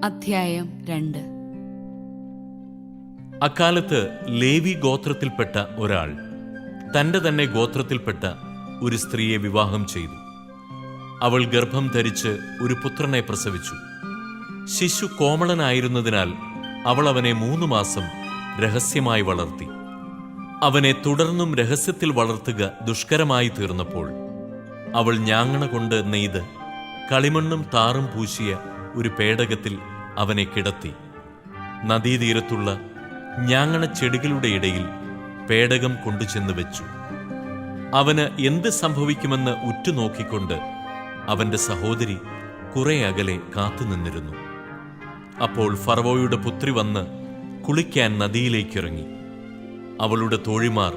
അധ്യായം 2. അക്കാലത്ത് ലേവി ഗോത്രത്തിൽപ്പെട്ട ഒരാൾ തന്റെ തന്നെ ഗോത്രത്തിൽപ്പെട്ട ഒരു സ്ത്രീയെ വിവാഹം ചെയ്തു. അവൾ ഗർഭം ധരിച്ച് ഒരു പുത്രനെ പ്രസവിച്ചു. ശിശു കോമളനായിരുന്നതിനാൽ അവൾ അവനെ 3 മാസം രഹസ്യമായി വളർത്തി. അവനെ തുടർന്നും രഹസ്യത്തിൽ വളർത്തുക ദുഷ്കരമായി തീർന്നപ്പോൾ അവൾ ഞാങ്ങണ കൊണ്ട് നെയ്ത് കളിമണ്ണും താറും പൂശിയ ഒരു പേടകത്തിൽ അവനെ കിടത്തി. നദീതീരത്തുള്ള ഞാങ്ങണ ചെടികളുടെ ഇടയിൽ പേടകം കൊണ്ടുചെന്ന് വെച്ചു. അവന് എന്ത് സംഭവിക്കുമെന്ന് ഉറ്റുനോക്കിക്കൊണ്ട് അവന്റെ സഹോദരി കുറെ അകലെ കാത്തുനിന്നിരുന്നു. അപ്പോൾ ഫറവോയുടെ പുത്രി വന്ന് കുളിക്കാൻ നദിയിലേക്കിറങ്ങി. അവളുടെ തോഴിമാർ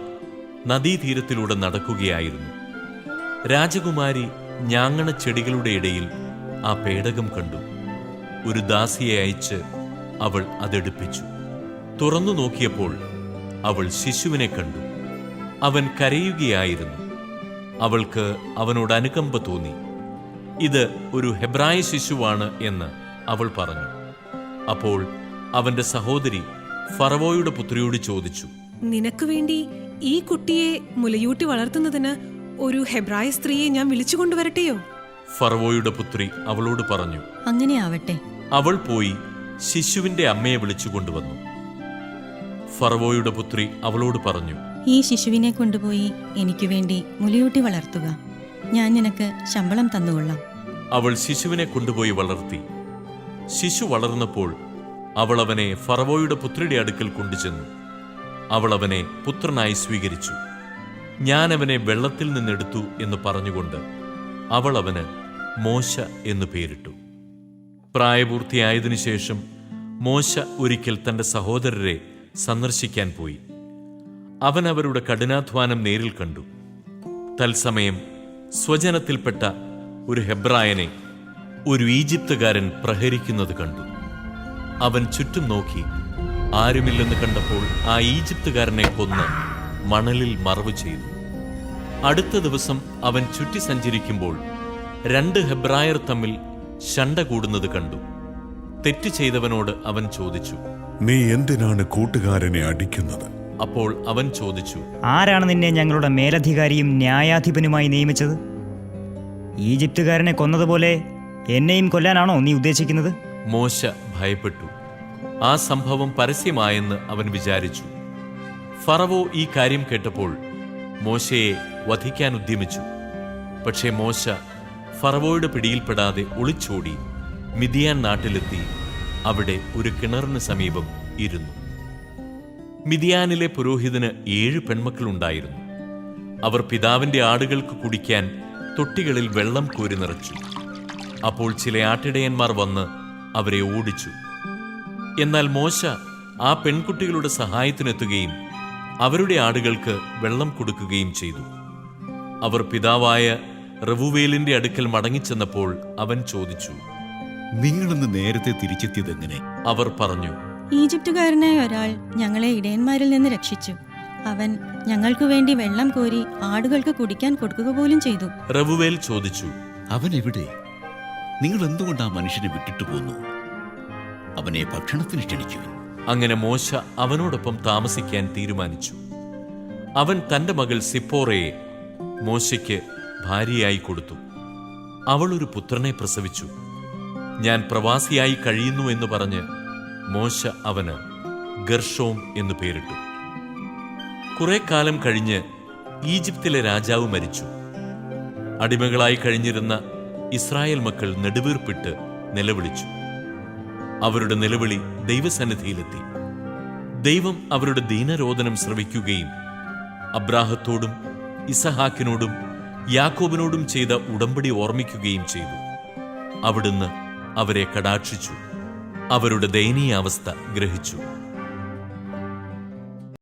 നദീതീരത്തിലൂടെ നടക്കുകയായിരുന്നു. രാജകുമാരി ഞാങ്ങണ ചെടികളുടെ ഇടയിൽ ആ പേടകം കണ്ടു. ഒരു ദാസിയെ അയച്ച് അവൾ അതെടുപ്പിച്ചു. തുറന്നു നോക്കിയപ്പോൾ അവൾ ശിശുവിനെ കണ്ടു. അവൻ കരയുകയായിരുന്നു. അവൾക്ക് അവനോട് അനുകമ്പ തോന്നി. ഇത് ഒരു ഹെബ്രായ ശിശുവാണ് എന്ന് അവൾ പറഞ്ഞു. അപ്പോൾ അവന്റെ സഹോദരി ഫറവോയുടെ പുത്രിയോട് ചോദിച്ചു, നിനക്ക് വേണ്ടി ഈ കുട്ടിയെ മുലയൂട്ടി വളർത്തുന്നതിന് ഒരു ഹെബ്രായ സ്ത്രീയെ ഞാൻ വിളിച്ചുകൊണ്ടുവരട്ടെയോ? ഫറവോയുടെ പുത്രി അവളോട് പറഞ്ഞു, അങ്ങനെ ആവട്ടെ. അവൾ പോയി ശിശുവിന്റെ അമ്മയെ വിളിച്ചുകൊണ്ടുവന്നു. ഫറവോയുടെ പുത്രി അവളോട് പറഞ്ഞു, ഈ ശിശുവിനെ കൊണ്ടുപോയി എനിക്ക് വേണ്ടി മുലയൂട്ടി വളർത്തുക. ഞാൻ നിനക്ക് ശമ്പളം തന്നുകൊള്ളാം. അവൾ ശിശുവിനെ കൊണ്ടുപോയി വളർത്തി. ശിശു വളർന്നപ്പോൾ അവൾ അവനെ ഫറവോയുടെ പുത്രിയുടെ അടുക്കൽ കൊണ്ടുചെന്നു. അവൾ അവനെ പുത്രനായി സ്വീകരിച്ചു. ഞാൻ അവനെ വെള്ളത്തിൽ നിന്നെടുത്തു എന്ന് പറഞ്ഞുകൊണ്ട് അവൾ അവന് മോശ എന്നു പേരിട്ടു. പ്രായപൂർത്തിയായതിനു ശേഷം മോശ ഒരിക്കൽ തന്റെ സഹോദരരെ സന്ദർശിക്കാൻ പോയി. അവൻ അവരുടെ കഠിനാധ്വാനം നേരിൽ കണ്ടു. തത്സമയം സ്വജനത്തിൽപ്പെട്ട ഒരു ഹെബ്രായനെ ഒരു ഈജിപ്തുകാരൻ പ്രഹരിക്കുന്നത് കണ്ടു. അവൻ ചുറ്റും നോക്കി ആരുമില്ലെന്ന് കണ്ടപ്പോൾ ആ ഈജിപ്തുകാരനെ കൊന്ന് മണലിൽ മറവ് ചെയ്തു. അടുത്ത ദിവസം അവൻ ചുറ്റി സഞ്ചരിക്കുമ്പോൾ 2 ഹെബ്രായർ തമ്മിൽ ശണ്ട കൂടുന്നത് കണ്ടു. തെറ്റ് ചെയ്തവനോട് അവൻ ചോദിച്ചു, നീ എന്തിനാണ് കൂട്ടുകാരനെ അടിക്കുന്നത്? അപ്പോൾ അവൻ ചോദിച്ചു, ആരാണ് നിന്നെ ഞങ്ങളുടെ മേലധികാരിയും ന്യായാധിപനുമായി നിയമിച്ചത്? ഈജിപ്തുകാരനെ കൊന്നതുപോലെ എന്നെയും കൊല്ലാനാണോ നീ ഉദ്ദേശിക്കുന്നത്? മോശ ഭയപ്പെട്ടു. ആ സംഭവം പരസ്യമായെന്ന് അവൻ വിചാരിച്ചു. ഫറവോ ഈ കാര്യം കേട്ടപ്പോൾ മോശയെ വധിക്കാൻ ഉദ്യമിച്ചു. പക്ഷേ മോശ ഫറവോയുടെ പിടിയിൽപ്പെടാതെ ഒളിച്ചോടി മിദിയാൻ നാട്ടിലെത്തി അവിടെ ഒരു കിണറിന് സമീപം ഇരുന്നു. മിദിയാനിലെ പുരോഹിതന് 7 പെൺമക്കളുണ്ടായിരുന്നു. അവർ പിതാവിന്റെ ആടുകൾക്ക് കുടിക്കാൻ തൊട്ടികളിൽ വെള്ളം കോരി നിറച്ചു. അപ്പോൾ ചില ആട്ടിടയന്മാർ വന്ന് അവരെ ഓടിച്ചു. എന്നാൽ മോശ ആ പെൺകുട്ടികളുടെ സഹായത്തിനെത്തുകയും അവരുടെ ആടുകൾക്ക് വെള്ളം കൊടുക്കുകയും ചെയ്തു. അവർ പിതാവായ റെവുവേലിന്റെ അടുക്കൽ മടങ്ങിച്ചെന്നപ്പോൾ അവൻ ചോദിച്ചു, നിങ്ങളിന്ന് നേരത്തെ തിരിച്ചെത്തിയതെങ്ങനെ? അവർ പറഞ്ഞു, ഈജിപ്തുകാരനായ ഒരാൾ ഞങ്ങളെ ഇടയന്മാരിൽ നിന്ന് രക്ഷിച്ചു. അവൻ ഞങ്ങൾക്കു വേണ്ടി വെള്ളം കോരി ആടുകൾക്ക് കുടിക്കാൻ കൊടുക്കുക പോലും ചെയ്തു. റെവുവേൽ ചോദിച്ചു, അവൻ എവിടെ? നിങ്ങൾ എന്തുകൊണ്ട് ആ മനുഷ്യനെ വിട്ടിട്ട് പോന്നു? അവനെ ഭക്ഷണത്തിന് ക്ഷണിക്കുവിൻ. അങ്ങനെ മോശ അവനോടൊപ്പം താമസിക്കാൻ തീരുമാനിച്ചു. അവൻ തന്റെ മകൾ സിപ്പോറയെ മോശയ്ക്ക് ഭാര്യയായി കൊടുത്തു. അവൾ ഒരു പുത്രനെ പ്രസവിച്ചു. ഞാൻ പ്രവാസിയായി കഴിയുന്നു എന്ന് പറഞ്ഞ് മോശ അവന് ഗർഷോം എന്നു പേരിട്ടു. കുറെ കാലം കഴിഞ്ഞ് ഈജിപ്തിലെ രാജാവ് മരിച്ചു. അടിമകളായി കഴിഞ്ഞിരുന്ന ഇസ്രായേൽ മക്കൾ നെടുവീർപ്പിട്ട് നിലവിളിച്ചു. അവരുടെ നിലവിളി ദൈവസന്നിധിയിലെത്തി. ദൈവം അവരുടെ ദീനരോദനം ശ്രവിക്കുകയും അബ്രാഹത്തോടും ഇസഹാക്കിനോടും യാക്കോബിനോടും ചെയ്ത ഉടമ്പടി ഓർമ്മിക്കുകയും ചെയ്തു. അവിടുന്ന് അവരെ കടാക്ഷിച്ചു. അവരുടെ ദയനീയാവസ്ഥ ഗ്രഹിച്ചു.